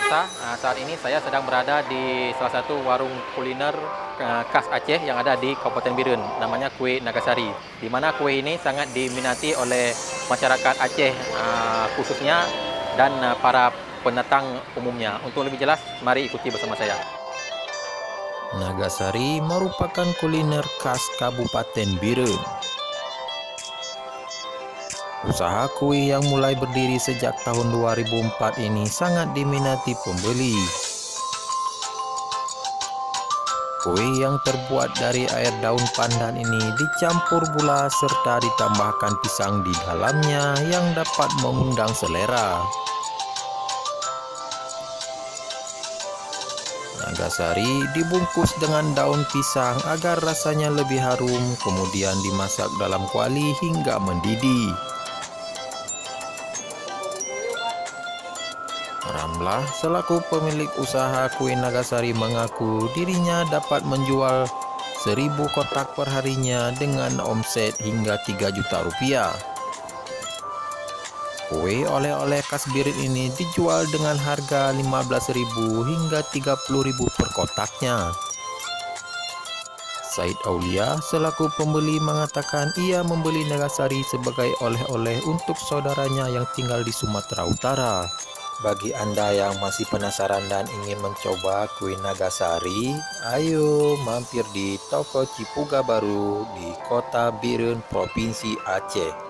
pemirsa, saat ini saya sedang berada di salah satu warung kuliner khas Aceh yang ada di Kabupaten Birun, namanya Kuih Nagasari. Di mana kue ini sangat diminati oleh masyarakat Aceh khususnya dan para pendatang umumnya. Untuk lebih jelas, mari ikuti bersama saya. Nagasari merupakan kuliner khas Kabupaten Birun. Usaha kue yang mulai berdiri sejak tahun 2004 ini sangat diminati pembeli. Kue yang terbuat dari air daun pandan ini dicampur gula serta ditambahkan pisang di dalamnya yang dapat mengundang selera. Nagasari dibungkus dengan daun pisang agar rasanya lebih harum, kemudian dimasak dalam kuali hingga mendidih. Ramlah selaku pemilik usaha kue Nagasari mengaku dirinya dapat menjual 1.000 kotak perharinya dengan omset hingga 3 juta rupiah. Kue oleh-oleh khas Birun ini dijual dengan harga 15.000 hingga 30.000 per kotaknya. Said Aulia selaku pembeli mengatakan ia membeli Nagasari sebagai oleh-oleh untuk saudaranya yang tinggal di Sumatera Utara. Bagi Anda yang masih penasaran dan ingin mencoba kue Nagasari, ayo mampir di toko Cipuga Baru di Kota Birun, Provinsi Aceh.